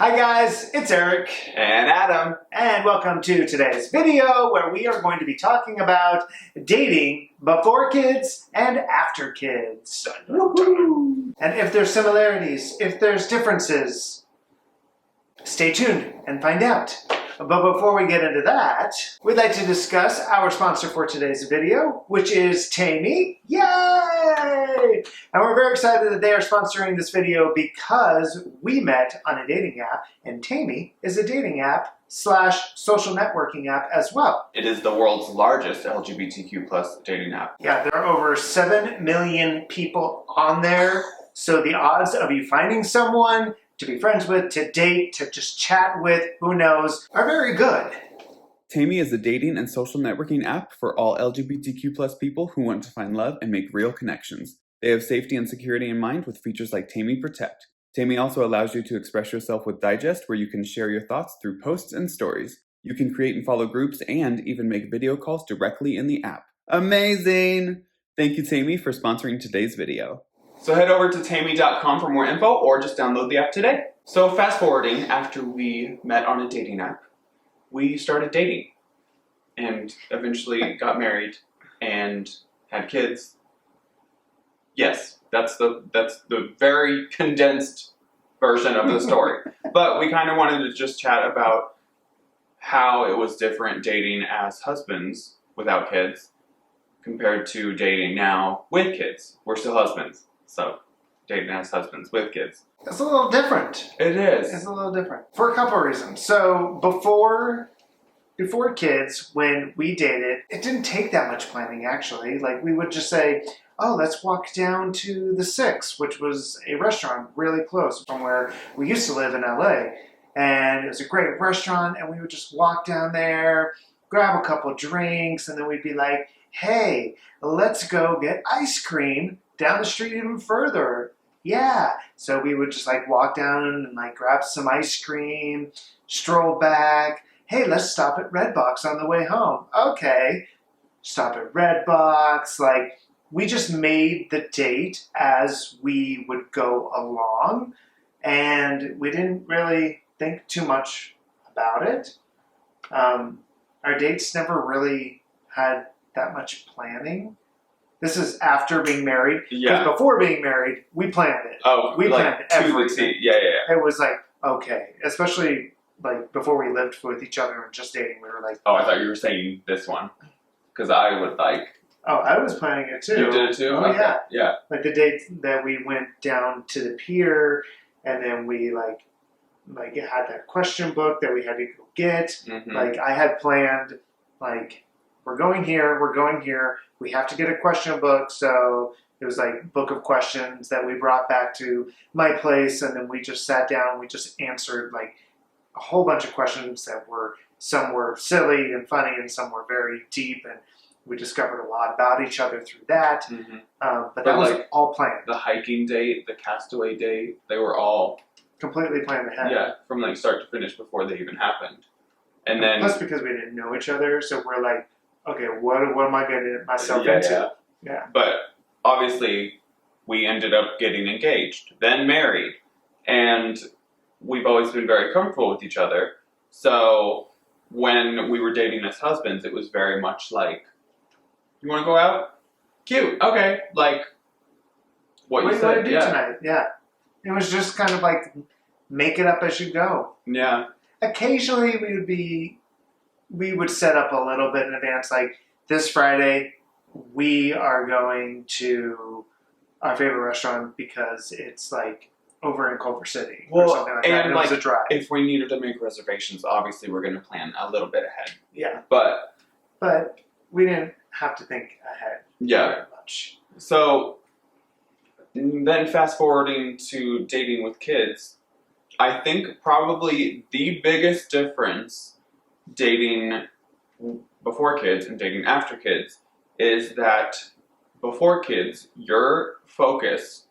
Hi guys, it's Eric and Adam, and welcome to today's video where we are going to be talking about dating before kids and after kids. And if there's similarities, if there's differences, stay tuned and find out. But before we get into that, we'd like to discuss our sponsor for today's video, which is Tammy. Yay! And we're very excited that they are sponsoring this video because we met on a dating app, and Tammy is a dating app / social networking app as well. it is the world's largest LGBTQ plus dating app. Yeah, there are over 7 million people on there, so the odds of you finding someone to be friends with, to date, to just chat with, who knows, are very good. Tammy is a dating and social networking app for all LGBTQ plus people who want to find love and make real connections. They have safety and security in mind with features like Tammy Protect. Tammy also allows you to express yourself with Digest, where you can share your thoughts through posts and stories. You can create and follow groups and even make video calls directly in the app. Amazing! Thank you, Tammy, for sponsoring today's video. So head over to tammy.com for more info or just download the app today. So fast forwarding, after we met on a dating app, we started dating and eventually got married and had kids. Yes, that's the very condensed version of the story. But we kind of wanted to just chat about how it was different dating as husbands without kids compared to dating now with kids. We're still husbands, so dating as husbands with kids. It's a little different. It is. It's a little different for a couple of reasons. So before kids, when we dated, it didn't take that much planning actually. Like we would just say, oh, let's walk down to the Six, which was a restaurant really close from where we used to live in LA. And it was a great restaurant, and we would just walk down there, grab a couple drinks, and then we'd be like, hey, let's go get ice cream down the street even further. Yeah. So we would just like walk down and like grab some ice cream, stroll back. Hey, let's stop at Redbox on the way home. Okay. Stop at Redbox. Like, we just made the date as we would go along, and we didn't really think too much about it. Our dates never really had that much planning. This is after being married. Yeah. Because before being married, we planned it. Oh, we like planned to the everything. T. Yeah. It was like, okay, especially like before we lived with each other and just dating, we were like, Oh, I thought you were saying this one. Because I would like... oh, I was planning it too. You did it too? Oh, Okay. yeah. Yeah. Like the date that we went down to the pier, and then we like had that question book that we had to go get. Mm-hmm. Like I had planned, like we're going here. We have to get a question book, so it was like book of questions that we brought back to my place, and then we just sat down. We just answered like a whole bunch of questions that some were silly and funny, and some were very deep, and we discovered a lot about each other through that. Mm-hmm. But that was like, all planned. The hiking date, the castaway date, they were all... Completely planned ahead. Yeah, from like start to finish before they even happened. And then... Plus because we didn't know each other, so we're like, okay, what am I getting myself into? Yeah. But obviously, we ended up getting engaged, then married, and we've always been very comfortable with each other. So when we were dating as husbands, it was very much like, you want to go out? Cute. Okay. Like what you do you said. want to do tonight? Yeah. It was just kind of like make it up as you go. Yeah. Occasionally we would set up a little bit in advance, like this Friday we are going to our favorite restaurant because it's like over in Culver City or something like that. And it was a drive. If we needed to make reservations, obviously we're going to plan a little bit ahead. Yeah. But we didn't have to think ahead very much. So then fast forwarding to dating with kids, I think probably the biggest difference dating before kids and dating after kids is that before kids, your focus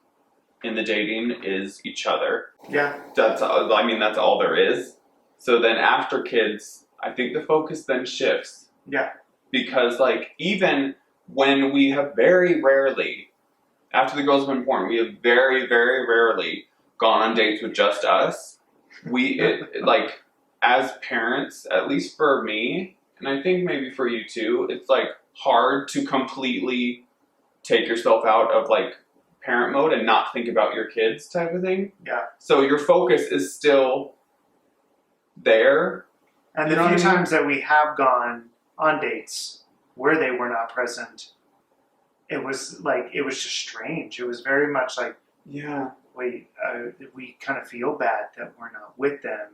in the dating is each other. Yeah. That's all there is. So then after kids, I think the focus then shifts. Yeah. Because like even when we have very rarely, after the girls have been born, we have very, very rarely gone on dates with just us. like as parents, at least for me, and I think maybe for you too, it's like hard to completely take yourself out of like parent mode and not think about your kids type of thing. Yeah. So your focus is still there. And You the know few what I mean? times that we have gone on dates where they were not present, it was just strange. It was very much like, Yeah. we kind of feel bad that we're not with them,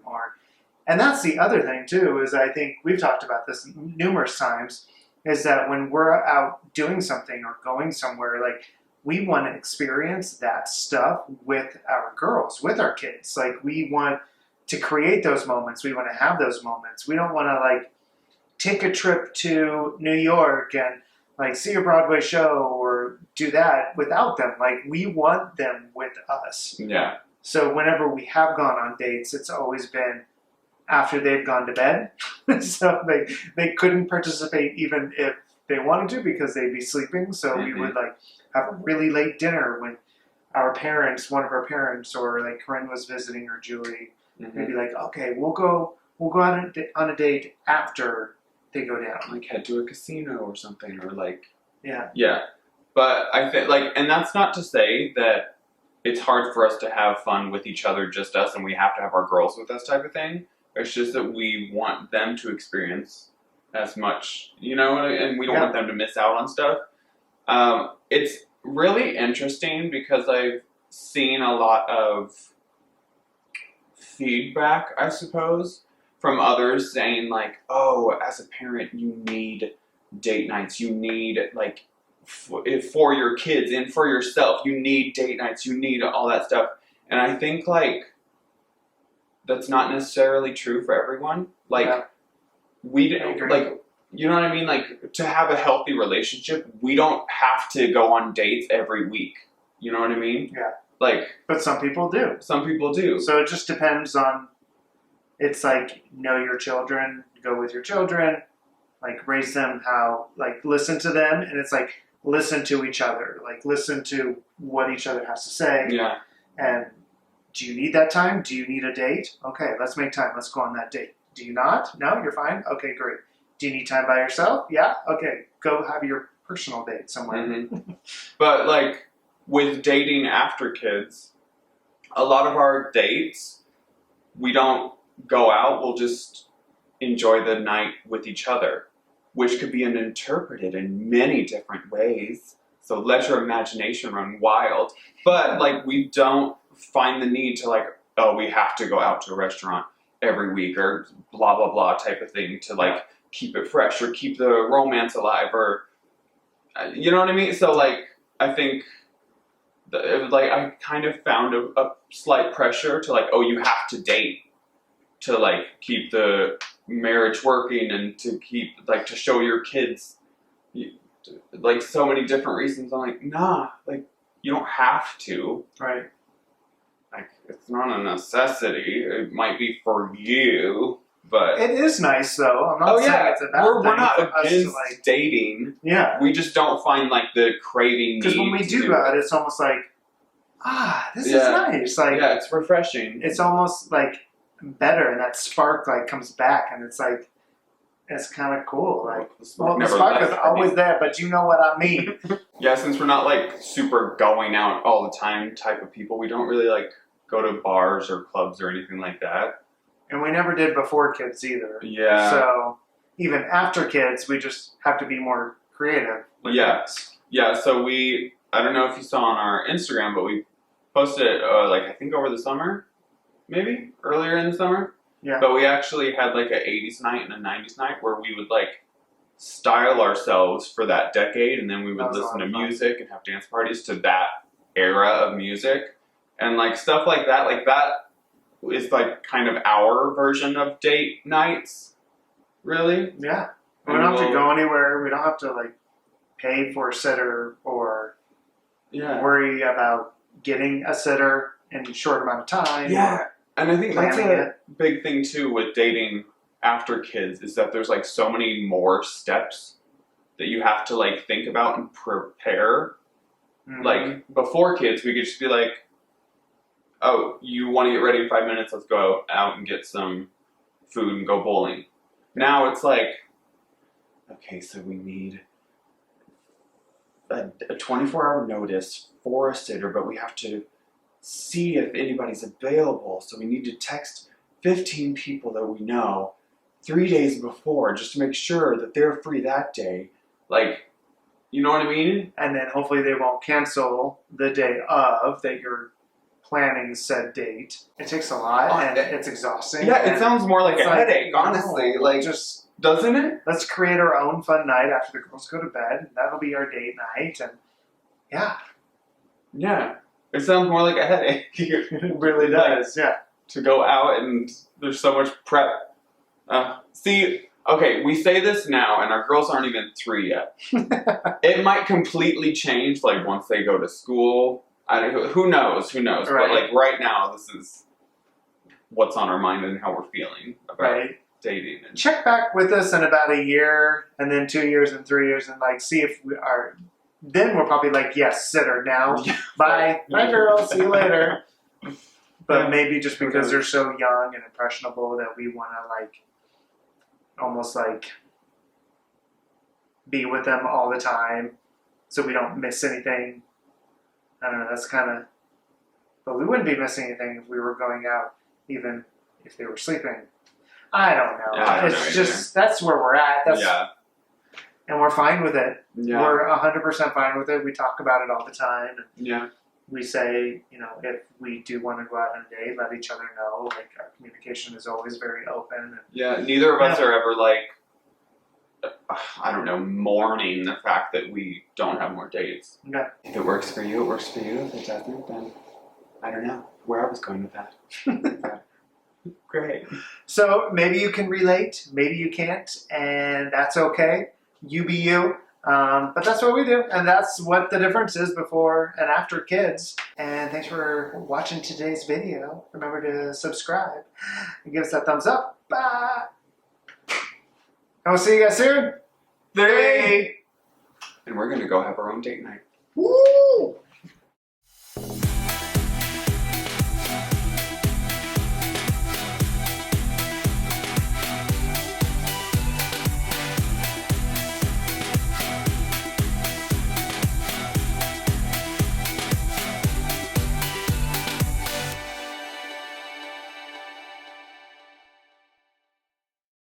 and that's the other thing too, is I think we've talked about this numerous times, is that when we're out doing something or going somewhere, like, we want to experience that stuff with our girls, with our kids. Like, we want to create those moments. We want to have those moments. We don't want to like take a trip to New York and like see a Broadway show or do that without them. Like, we want them with us. Yeah. So whenever we have gone on dates, it's always been after they've gone to bed. So they couldn't participate even if they wanted to, because they'd be sleeping. So we would like have a really late dinner when our parents, one of our parents, or like Corinne was visiting, or Julie, they'd be like, okay, we'll go out on a date after they go down. Like head to a casino or something, or like Yeah. yeah. But I think like, and that's not to say that it's hard for us to have fun with each other, just us, and we have to have our girls with us type of thing. It's just that we want them to experience as much, you know, and we don't want them to miss out on stuff. It's really interesting because I've seen a lot of feedback, I suppose, from others saying like, oh, as a parent, you need date nights. You need like for your kids and for yourself, you need date nights. You need all that stuff. And I think like that's not necessarily true for everyone. Like we like, you know what I mean? Like, to have a healthy relationship, we don't have to go on dates every week. You know what I mean? Yeah. Like, but some people do. Some people do. So it just depends on. It's like, know your children, go with your children, like raise them how, like listen to them, and it's like listen to each other, like listen to what each other has to say. Yeah. And do you need that time? Do you need a date? Okay, let's make time. Let's go on that date. Do you not? No, you're fine? Okay, great. Do you need time by yourself? Yeah? Okay, go have your personal date somewhere. Mm-hmm. But like with dating after kids, a lot of our dates, we don't go out, we'll just enjoy the night with each other, which could be interpreted in many different ways. So let your imagination run wild. But like, we don't find the need to like, oh, we have to go out to a restaurant every week or blah, blah, blah type of thing to like keep it fresh or keep the romance alive, or, you know what I mean? So like, I think like I kind of found a slight pressure to like, oh, you have to date to like keep the marriage working and to keep like to show your kids like so many different reasons. I'm like, nah, like you don't have to. Right. Like, it's not a necessity. It might be for you, but it is nice though. I'm not saying it's a bad we're thing not for us against to, like, dating. Yeah. We just don't find like the craving. Because when we do that, it's almost like, this is nice. Like, yeah, it's refreshing. It's almost like better, and that spark like comes back, and it's like, it's kind of cool. Like, the spark is always there, but you know what I mean. Yeah, since we're not like super going out all the time type of people, we don't really like go to bars or clubs or anything like that. And we never did before kids either. Yeah. So even after kids, we just have to be more creative. Kids. Yeah. So I don't know if you saw on our Instagram, but we posted it like I think over the summer, maybe earlier in the summer. Yeah. But we actually had like an 80s night and a 90s night where we would like style ourselves for that decade, and then we would listen to music and have dance parties to that era of music and like stuff like that. Like that is like kind of our version of date nights, really. Yeah. We don't have to go anywhere. We don't have to like pay for a sitter or worry about getting a sitter in a short amount of time. Yeah. And I think that's a big thing too with dating after kids, is that there's like so many more steps that you have to like think about and prepare. Mm-hmm. Like before kids, we could just be like, oh, you want to get ready in 5 minutes? Let's go out and get some food and go bowling. Now it's like, okay, so we need a 24-hour notice for a sitter, but we have to see if anybody's available. So we need to text 15 people that we know 3 days before just to make sure that they're free that day. Like, you know what I mean? And then hopefully they won't cancel the day of that you're planning said date. It takes a lot and it's exhausting. Yeah, it sounds more like a like, headache, honestly. no, Like, just doesn't it? let's create our own fun night after the girls go to bed. And that'll be our date night. And yeah, Yeah. It sounds more like a headache. it really does. Yeah. To go out and there's so much prep. See, okay, we say this now and our girls aren't even 3 yet. It might completely change like once they go to school. Who knows? Right. But like right now, this is what's on our mind and how we're feeling about dating. And check back with us in about a year and then 2 years and 3 years and like see if we are, then we're probably like, yes, sitter now. Bye. Bye girls, see you later. But maybe just because they're so young and impressionable that we want to like almost like be with them all the time so we don't miss anything. I don't know, that's kind of, but we wouldn't be missing anything if we were going out, even if they were sleeping. I don't know. Yeah, I don't it's know just, that's where we're at. That's, yeah. And we're fine with it. Yeah. We're 100% fine with it. We talk about it all the time. And yeah. we say, you know, if we do want to go out on a date, let each other know. Like, our communication is always very open. And, yeah, neither of us are ever like, I don't know, mourning the fact that we don't have more dates. yeah. If it works for you, it works for you. If it doesn't, then I don't know where I was going with that. Great. So maybe you can relate, maybe you can't, and that's okay. You be you. But that's what we do, and that's what the difference is before and after kids. And thanks for watching today's video. Remember to subscribe and give us that thumbs up. Bye. And we'll see you guys soon. 3. And we're going to go have our own date night. Woo!